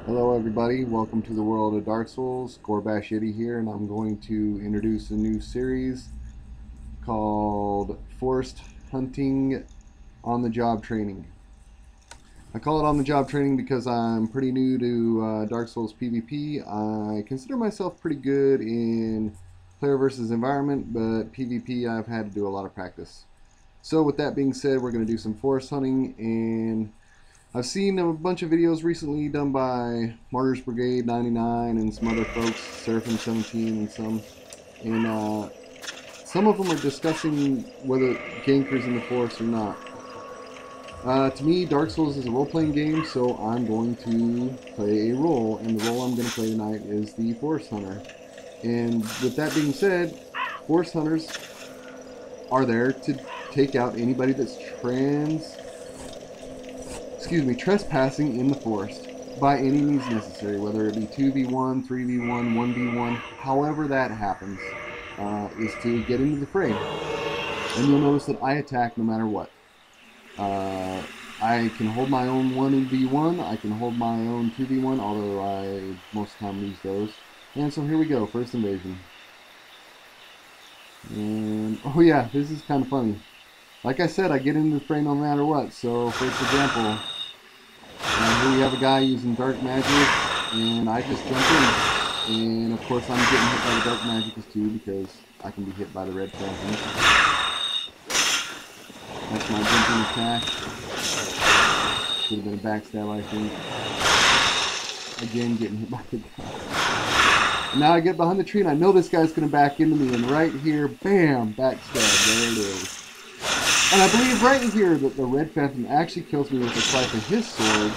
Hello everybody, welcome to the world of Dark Souls. Gorbash Yeti here, and I'm going to introduce a new series called Forest Hunting on the Job Training. I call it on the job training because I'm pretty new to Dark Souls PvP. I consider myself pretty good in player versus environment, but PvP I've had to do a lot of practice. So with that being said, we're going to do some forest hunting, and I've seen a bunch of videos recently done by Martyrs Brigade 99 and some other folks, Seraphim 17 and some of them are discussing whether gankers in the forest or not. To me, Dark Souls is a role-playing game, so I'm going to play a role, and the role I'm going to play tonight is the Forest Hunter. And with that being said, Forest Hunters are there to take out anybody that's trespassing in the forest by any means necessary, whether it be 2v1, 3v1, 1v1, however that happens, is to get into the fray. And you'll notice that I attack no matter what. I can hold my own 1v1, I can hold my own 2v1, although I most of the time lose those. And so here we go, first invasion. And, oh yeah, this is kind of funny. Like I said, I get into the fray no matter what. So, for example, here we have a guy using dark magic, and I just jump in. And of course, I'm getting hit by the dark magic too, because I can be hit by the red phantoms. That's my jumping attack. Should have been a backstab, I think. Again, getting hit by the guy. And now I get behind the tree, and I know this guy's going to back into me, and right here, bam, backstab. There it is. And I believe right here that the Red Phantom actually kills me with a swipe of his sword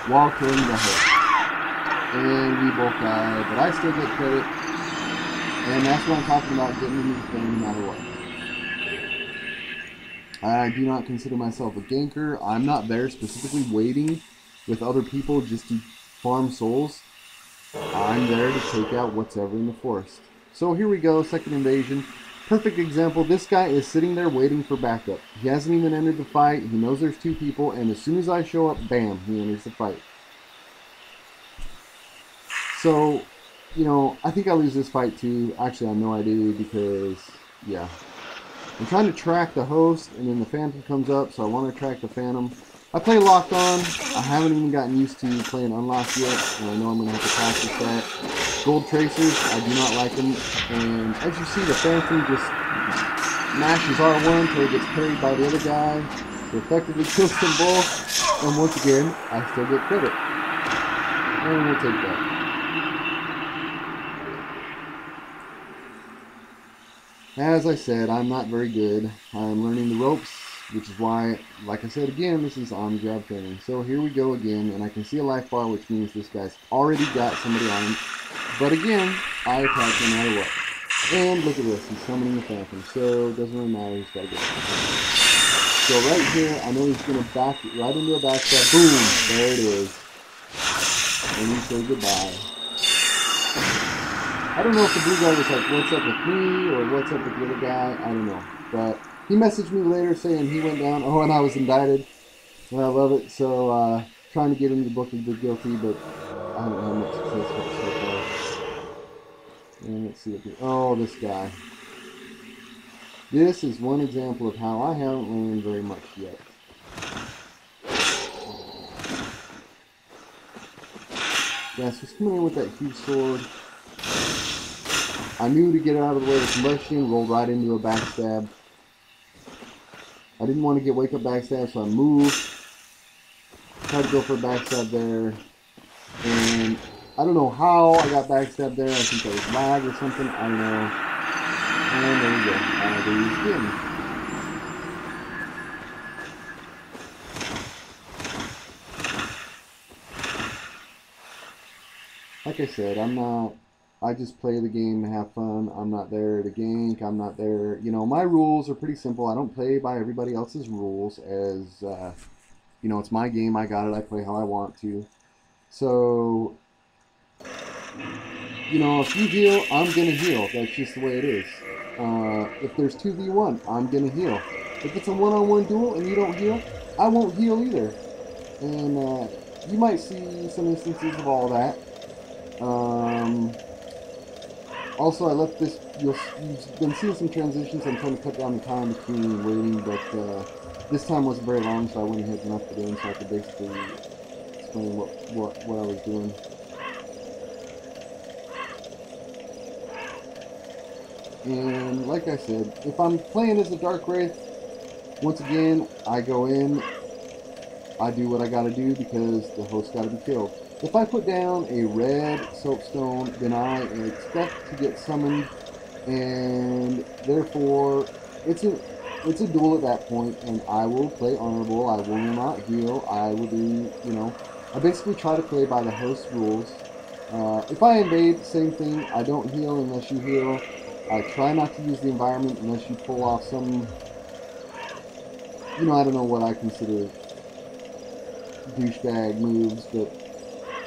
while killing the hook. And we both die, but I still get credit. And that's what I'm talking about, getting into the thing no matter what. I do not consider myself a ganker. I'm not there specifically waiting with other people just to farm souls. I'm there to take out whatever in the forest. So here we go, second invasion. Perfect example, this guy is sitting there waiting for backup. He hasn't even entered the fight, he knows there's two people, and as soon as I show up, bam, he enters the fight. So, you know, I think I lose this fight too. Actually, I know I do, because, yeah. I'm trying to track the host, and then the Phantom comes up, so I want to track the Phantom. I play locked on. I haven't even gotten used to playing unlocked yet, and I know I'm going to have to practice that. Gold tracers, I do not like them, and as you see, the Phantom just mashes R1 until he gets parried by the other guy, so effectively kills them both, and once again, I still get credit. And we'll take that. As I said, I'm not very good. I'm learning the ropes, which is why, like I said again, this is on-job training. So here we go again, and I can see a life bar, which means this guy's already got somebody on him. But again, I attack no matter what. And look at this, he's summoning the Phantom, so it doesn't really matter, he's got to get it. So right here, I know he's going to back right into a backstab. Boom! There it is. And we say goodbye. I don't know if the blue guy was like, what's up with me, or what's up with the other guy, I don't know. But he messaged me later saying he went down, oh, and I was indicted. And I love it, so trying to get him the book of the guilty, but I haven't had much success with it so far. And let's see if oh, this guy. This is one example of how I haven't learned very much yet. Yeah, so he's coming in with that huge sword. I knew to get out of the way of the combustion, rolled right into a backstab. I didn't want to get wake up backstab, so I moved. Tried to go for a backstab there. And I don't know how I got backstabbed there. I think that was lag or something. I don't know. And there we go. I lose again. Like I said, I just play the game to have fun. I'm not there to gank. I'm not there, you know, my rules are pretty simple. I don't play by everybody else's rules, as, you know, it's my game. I got it. I play how I want to. So, you know, if you heal, I'm going to heal. That's just the way it is. If there's 2v1, I'm going to heal. If it's a one-on-one duel and you don't heal, I won't heal either. And you might see some instances of all that. Also, I left this, you've been seeing some transitions. I'm trying to cut down the time between waiting, but this time wasn't very long, so I went ahead and left it in so I could basically explain what I was doing. And like I said, if I'm playing as a Dark Wraith, once again, I go in, I do what I gotta do because the host gotta be killed. If I put down a red soapstone, then I expect to get summoned, and therefore it's a duel at that point, and I will play honorable. I will not heal. I will do, you know, I basically try to play by the host rules. If I invade, same thing. I don't heal unless you heal. I try not to use the environment unless you pull off some, you know, I don't know what I consider douchebag moves, but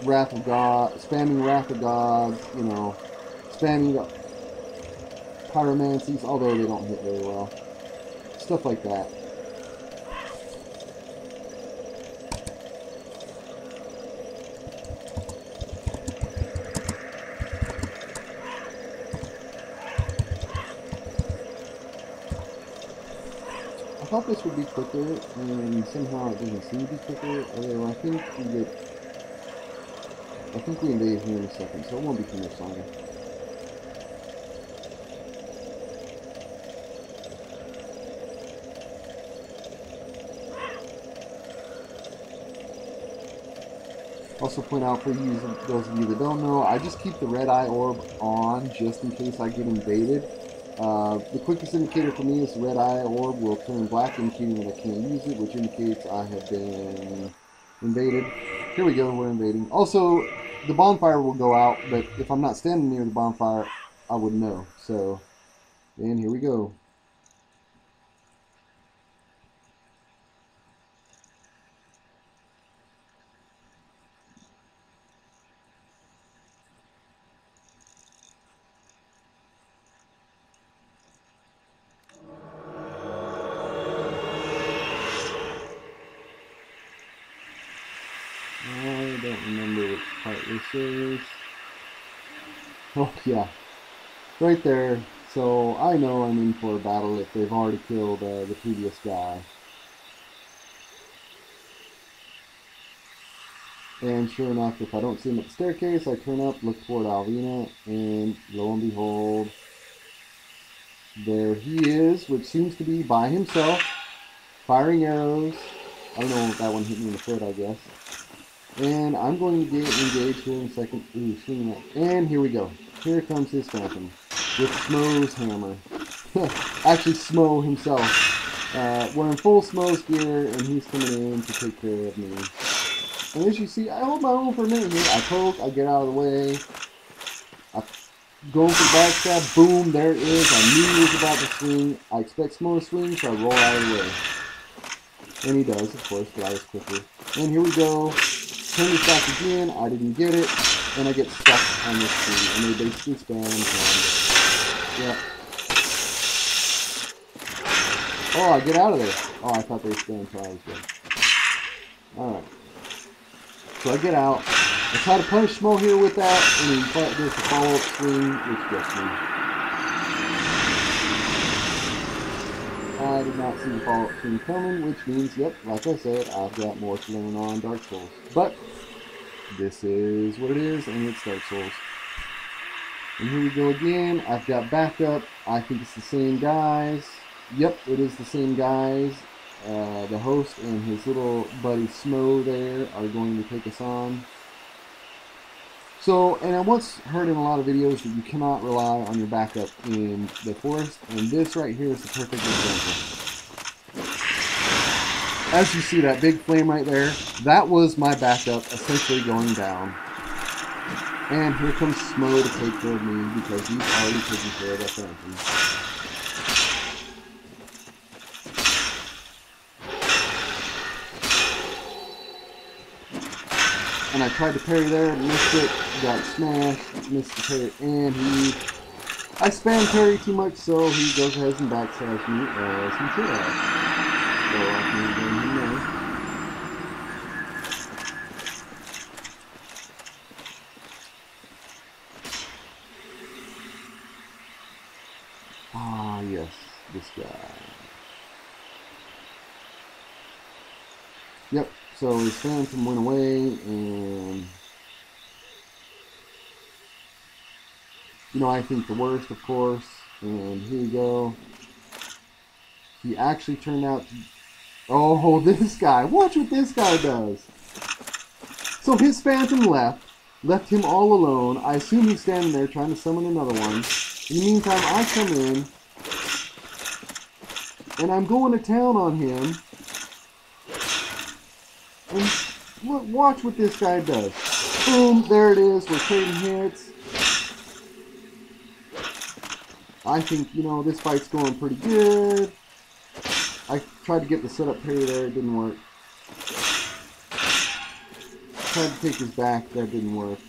Wrath of God, spamming Wrath of God, you know, spamming pyromancies, although they don't hit very well. Stuff like that. I thought this would be quicker, and somehow it doesn't seem to be quicker, although I think we invade here in a second, so it won't be too much longer. Also point out for you, those of you that don't know, I just keep the red eye orb on just in case I get invaded. The quickest indicator for me is the red eye orb will turn black, indicating that I can't use it, which indicates I have been invaded. Here we go, we're invading. Also, the bonfire will go out, but if I'm not standing near the bonfire, I would know. So, and here we go. I don't remember which part this is. Oh yeah, right there. So I know I'm in for a battle if they've already killed the previous guy. And sure enough, if I don't see him at the staircase, I turn up, look toward Alvina, and lo and behold, there he is, which seems to be by himself, firing arrows. I don't know if that one hit me in the foot, I guess. And I'm going to get engaged here in a second. Ooh, swinging that. And here we go. Here comes his phantom with Smo's hammer. Actually, Smo himself. We're in full Smo's gear, and he's coming in to take care of me. And as you see, I hold my own for a minute here. I poke, I get out of the way. I go for the backstab. Boom, there it is. I knew he was about to swing. I expect Smo to swing, so I roll out of the way. And he does, of course, but I was quicker. And here we go. Turn this back again, I didn't get it, and I get stuck on this tree, and they basically spam and yeah. Oh, I get out of there. Oh, I thought they spammed until I was dead. Alright. So I get out. I try to punish Smo here with that, and he does the follow-up swing, which gets me. I did not see the follow-up swing coming, which means, yep, like I said, I've got more to learn on Dark Souls. But this is what it is, and it's Dark Souls. And here we go again. I've got backup. I think it's the same guys. Yep, it is the same guys. The host and his little buddy Smo there are going to take us on. So, and I once heard in a lot of videos that you cannot rely on your backup in the forest, and this right here is the perfect example. As you see that big flame right there, that was my backup essentially going down. And here comes Smo to take care of me because he's already taking care of that phantom. And I tried to parry there, missed it, got smashed, missed the parry, and I spammed parry too much, so he goes ahead and backstabs me as he should have. So I can get him there. Ah, yes, this guy. Yep, so his Phantom went away, and you know, I think the worst, of course. And here you go. He actually turned out to... Oh, this guy. Watch what this guy does. So his Phantom left him all alone. I assume he's standing there trying to summon another one. In the meantime, I come in, and I'm going to town on him. And look, watch what this guy does. Boom, there it is. We're trading hits. I think, you know, this fight's going pretty good. I tried to get the setup parry there, it didn't work. Tried to take his back, that didn't work.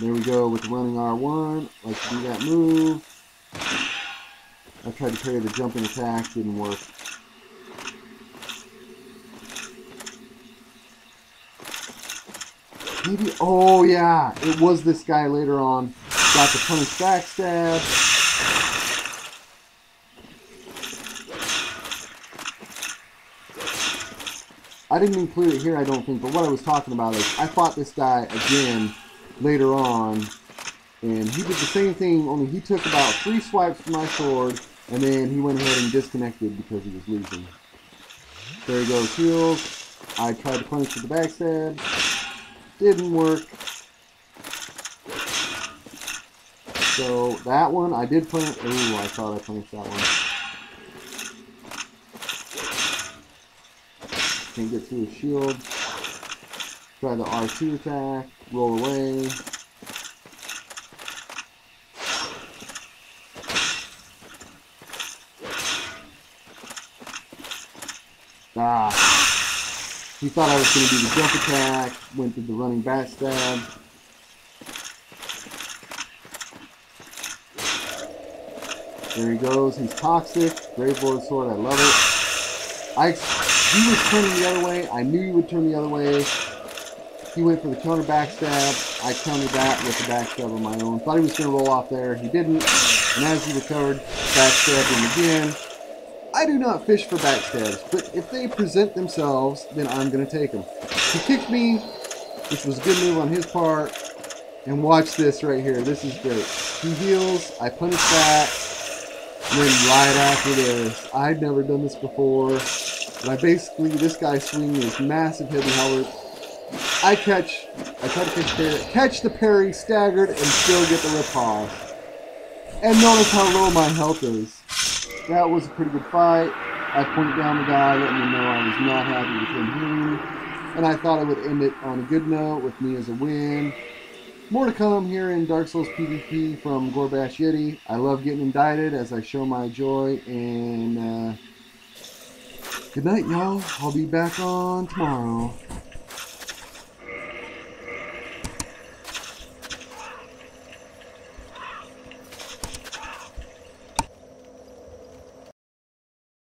There we go with the running R1. Like to do that move. I tried to parry the jumping attack, didn't work. Maybe, oh yeah, it was this guy later on. Got the punish backstab. I didn't include it here, I don't think, but what I was talking about is I fought this guy again later on, and he did the same thing, only he took about 3 swipes from my sword, and then he went ahead and disconnected because he was losing. There he goes, heals. I tried to punish with the backstab. Didn't work. So that one, I did punish. Ooh, I thought I punished that one. Can't get through his shield. Try the R2 attack. Roll away. Ah. He thought I was going to do the jump attack. Went through the running backstab. There he goes. He's toxic. Gravelord sword. I love it. He was turning the other way. I knew he would turn the other way. He went for the counter backstab. I countered that with the backstab of my own. Thought he was going to roll off there. He didn't. And as he recovered, backstabbed him again. I do not fish for backstabs, but if they present themselves, then I'm going to take them. He kicked me, which was a good move on his part. And watch this right here. This is great. He heals. I punish that. And then right after this, I'd never done this before, but I basically, this guy swinging this massive heavy helmet. I try to catch the parry, staggered, and still get the rip off. And notice how low my health is. That was a pretty good fight. I pointed down the guy, letting him know I was not happy with him healing. And I thought I would end it on a good note with me as a win. More to come here in Dark Souls PvP from Gorbash Yeti. I love getting indicted as I show my joy. And good night, y'all. I'll be back on tomorrow.